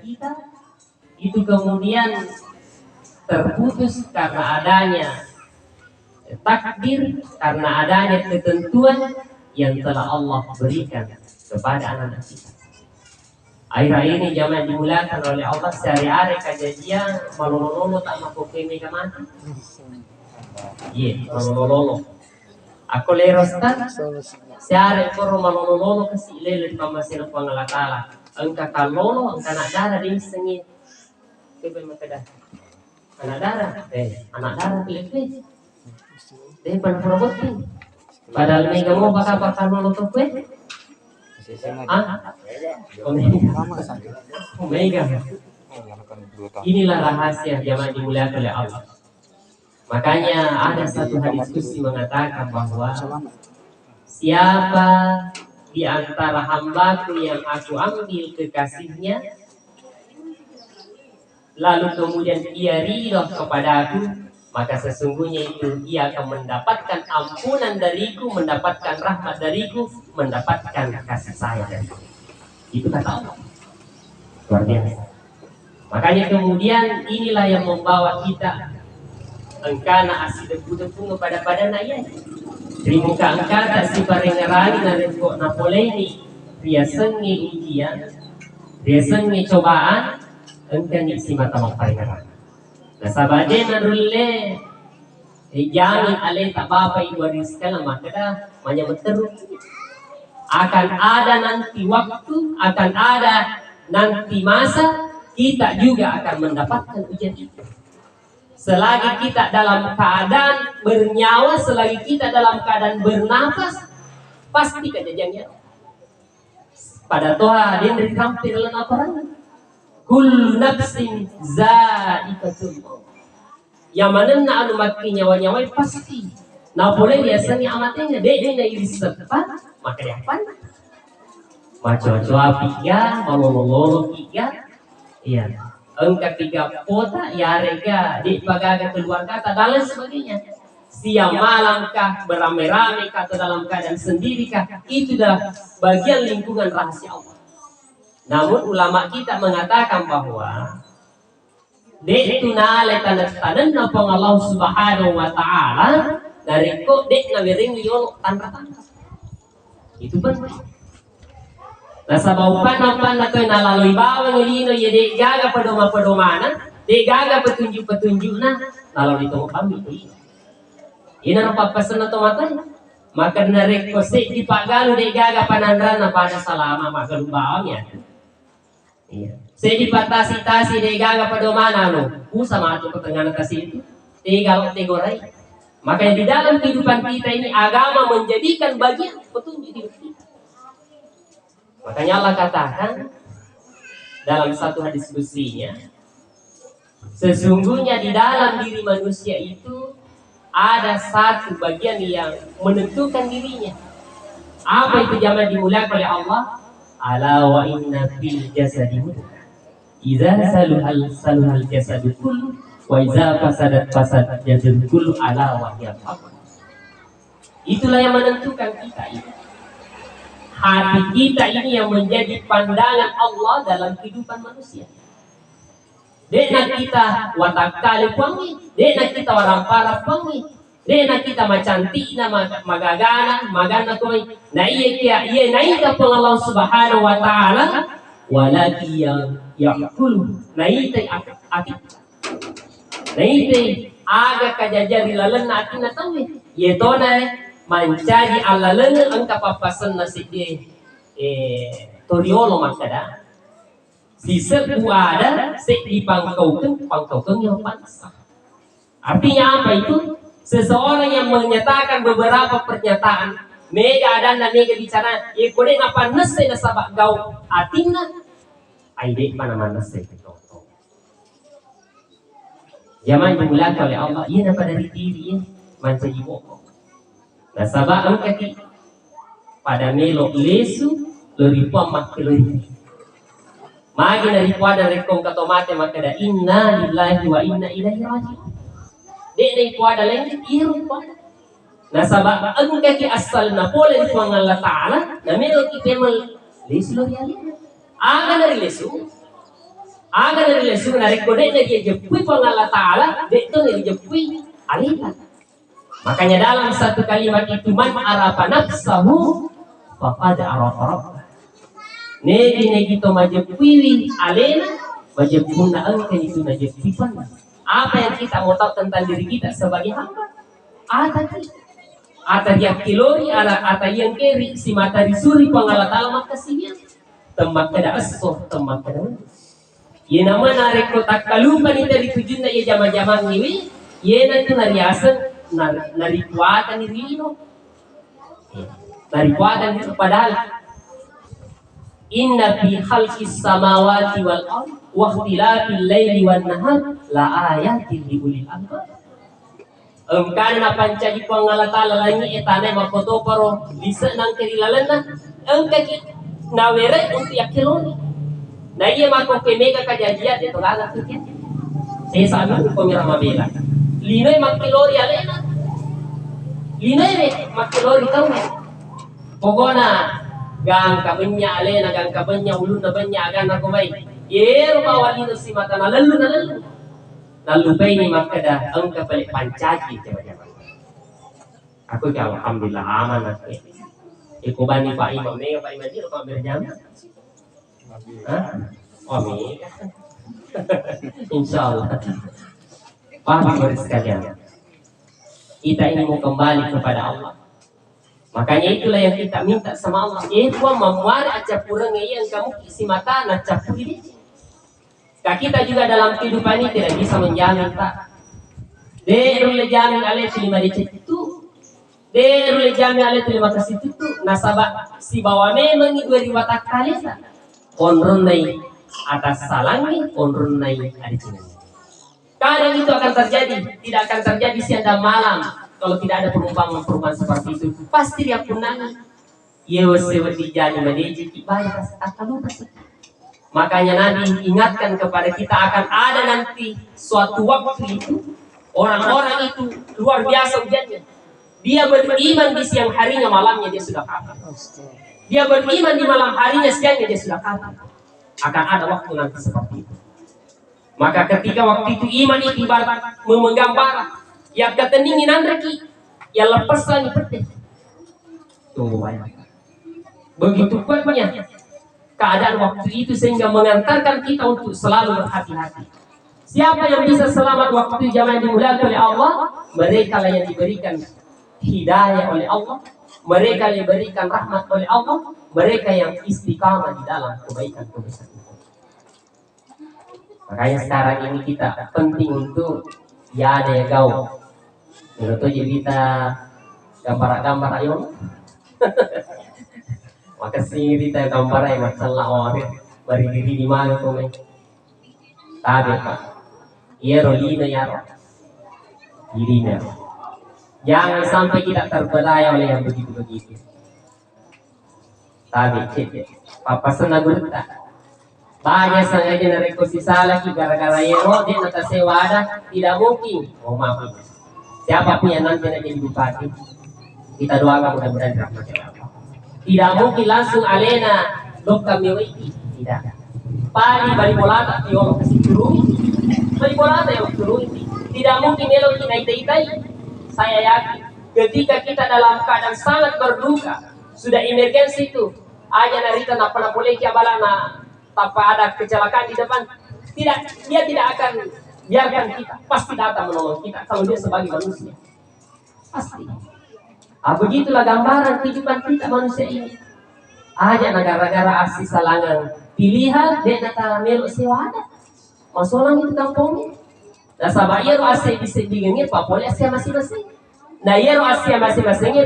kita itu kemudian terputus karena adanya takdir, karena adanya ketentuan yang telah Allah berikan kepada anak-anak kita. Akhir-akhir ini zaman dimulakan oleh Allah sehari-hari kejadian malololo tak mampu kemi kemana? Iya, malololo. Aku leroskan sehari koro malololo kasih lele pamasin pengalatala. Engkau kalolo, engkau nak darah di sengit. Kebe makada. Anak darah, anak darah pilih. Deh perbuatan. Padahal mega mau bakal lolo tuh kue. Omega. Inilah rahasia yang dimuliakan oleh Allah. Makanya ada satu hadis qudsi mengatakan bahwa siapa di antara hambaku yang aku ambil kekasihnya, lalu kemudian ia ridho kepadaku, maka sesungguhnya itu ia akan mendapatkan ampunan dariku, mendapatkan rahmat dariku, mendapatkan kasih sayang dariku. Itu kata Allah. Luar biasa. Makanya kemudian inilah yang membawa kita engkana asidepu-depu kepada naya. Rimuka angkata si parengerani nareko napoleni riasengi ujian, riasengi cobaan, engkani si mata parengerani. Nah sabade narulle jangan ale tak bapa iwariskan maka dah banyak berterus. Akan ada nanti waktu, akan ada nanti masa kita juga akan mendapatkan ujian itu. Selagi kita dalam keadaan bernyawa, selagi kita dalam keadaan bernafas, pasti kejadiannya. Pada Toha dia ditampil dalam Al-Quran. Kullu nafsin za'iqatul maut. Yang mana nak anu mati nyawa-nyawa pasti. Nah boleh biasanya amatnya dek na iri sepat maka dia apa? Maco-coa piga, malolo piga, iya. Engkau tiga kota ya rega di pagaga keluar kata dan lain sebagainya. Siang malam kah, beramai-ramai kah, atau dalam keadaan sendiri kah, itu dah bagian lingkungan rahasia Allah. Namun ulama kita mengatakan bahwa dek tunale tanah napong Allah Subhanahu wa taala dari kok dek ngawiring liyo tanda-tanda. Itu penting. Nah sabaupan na koy nalalui bawang lino ya dek gaga padoma-padomana, dek gaga petunjuk-petunjuk na nalalui tomo kami. Ina na papasan na tomatay. Maka narek ko si di pagalu dek gaga panandran na pada salama magalu bawang ya. Iya. Saya dipatasi-tasi dek gaga padomana no. Sama ato ketengahan tasi itu. Tegal tegorai. Makanya di dalam kehidupan kita ini agama menjadikan bagian petunjuk hidup kita. Makanya Allah katakan dalam satu hadis qudsinya, sesungguhnya di dalam diri manusia itu ada satu bagian yang menentukan dirinya. Apa itu jamaah dimuliakan oleh Allah? Ala wa inna fil jasadi mudghah. Idza saluhal jasadu kullu wa idza fasadat jasadu kullu ala wa hiya al-qalb. Itulah yang menentukan kita ini. Hati kita ini yang menjadi pandangan Allah dalam kehidupan manusia. Dena kita watak kali pangi, dena kita warampara pangi, dena kita macantik na magana koi. Na iya na iya pang Allah Subhanahu wa taala walaki yang yakul. Na iya akit. Na iya aga kajajari lalan natin na tawi. Yeto na mencari alalana angka papasan nasi de toriolo makada si sebuah ada di pangkaukan yang pantas. Artinya apa itu? Seseorang yang menyatakan beberapa pernyataan mega dan mega bicara kode ngapa nase na sabak gau atina aide mana nase itu. Zaman dimulakan oleh Allah ia dapat dari diri ya mencari boko. Nah sabak angkati pada melok lesu leripuan makeloi. Magi dari pada rekom katomate maka da inna lillahi wa inna ilaihi raji'un. Dek dari pada lain irupa. Nah sabak angkati asal na pole di Allah Taala. Nah melok kita lesu lori alih. Aga dari lesu. Aga dari lesu narik kode dia jepui pengala taala, dia itu dari jepui alita. Makanya dalam satu kalimat itu man arafa nafsahu faqad arafa rabbah. Negi to majepui alena, majepuna angka itu najepui pan. Apa yang kita mau tahu tentang diri kita sebagai hamba? Ata dia kilori ata yang keri si matahari suri pengala taala makasihnya. Tempat kada asoh, tempat kada. Ye nama narik kotak kalupa ni dari tujuan na ye jama-jama ngiwi, ye nanti nari asan nari kuatan ni rino, nari kuatan itu padahal inna fi khalqis samawati wal ardh wa ikhtilafil laili wan nahar la ayatin li ulil albab. Kana pancadi pangala tala langi etane makoto paro bisa nang kirilalana engkaki nawere untuk yakiloni. Nah iya mako kemega kejadian itu gak tuh ya. Saya sanu pemira mabela. Linoy makilori alena. Linoy makilori tahu. Pokoknya gang kabenya alena gang kabenya ulun na banya agan ako may. Yero bawa lino si mata na lalu. Nalupay ni makada ang kapalik pancaki coba-coba. Aku ya alhamdulillah aman aku. Ikubani Pak Imam nih Pak Imam itu kalau berjam. Amin. Insya Allah. Paham sekalian. Kita ini mau kembali kepada Allah. Makanya itulah yang kita minta sama Allah. Tuhan memuari aja purang yang kamu isi mata nak capuri. Kita juga dalam kehidupan ini tidak bisa menjamin tak. Derul jamin alih lima itu. Derul jamin alih terima kasih itu. Nasabah si bawa memang itu riwayat kali tak. Konron naik atas salangnya, konron naik ada cinanya. Kadang itu akan terjadi, tidak akan terjadi siang dan malam. Kalau tidak ada perumpamaan seperti itu, pasti dia punangi. Yewa dijadi meneji ibadah akan lupa. Makanya Nabi ingatkan kepada kita akan ada nanti suatu waktu itu orang-orang itu luar biasa ujiannya. Dia beriman di siang harinya, malamnya dia sudah kafir. Dia beriman di malam harinya, siangnya dia sudah kafir. Akan ada waktu nanti seperti itu. Maka ketika waktu itu iman itu ibarat memegang bara, yang keteningin andreki, yang lepas lagi peti. Tunggu banyak. Begitu kuatnya keadaan waktu itu sehingga mengantarkan kita untuk selalu berhati-hati. Siapa yang bisa selamat waktu zaman dimulai oleh Allah? Mereka lah yang diberikan hidayah oleh Allah. Mereka yang diberikan rahmat oleh Allah, mereka yang istiqamah di dalam kebaikan-kebaikan itu. Makanya sekarang ini kita penting untuk ya ada yang gaul. Menurut kita gambar-gambar ayo. Makasih kita gambar ayo masalah orang bari diri di mana tuh nih. Tabe Pak. Iya rolina ya. Dirinya. Jangan sampai kita terpedaya oleh yang begitu-begitu. Tabi, papa senang berita. Banyak sengaja narekosi salah gara-gara yero dia nata sewada tidak mungkin. Oh maaf. Siapapun yang nanti jadi bupati, kita doakan mudah-mudahan dirahmati Allah. Tidak mungkin langsung alena dokter miliki, tidak. Bali bolata yang kasih turun, bali bolata yang turun. Tidak mungkin elo kita itai. Saya yakin ketika kita dalam keadaan sangat berduka, sudah emergensi itu, aja narita nak boleh kiabalana tanpa ada kecelakaan di depan, dia tidak akan biarkan kita, pasti datang menolong kita kalau dia sebagai manusia, pasti. Begitulah gambaran kehidupan kita manusia ini. Aja negara-negara asli salangan pilihan dia datang melu sewada, masalah itu kampungnya. Nah, sabayero asli bisa digengir, Pak Polisi masing-masing. Nah, yero asli masing-masing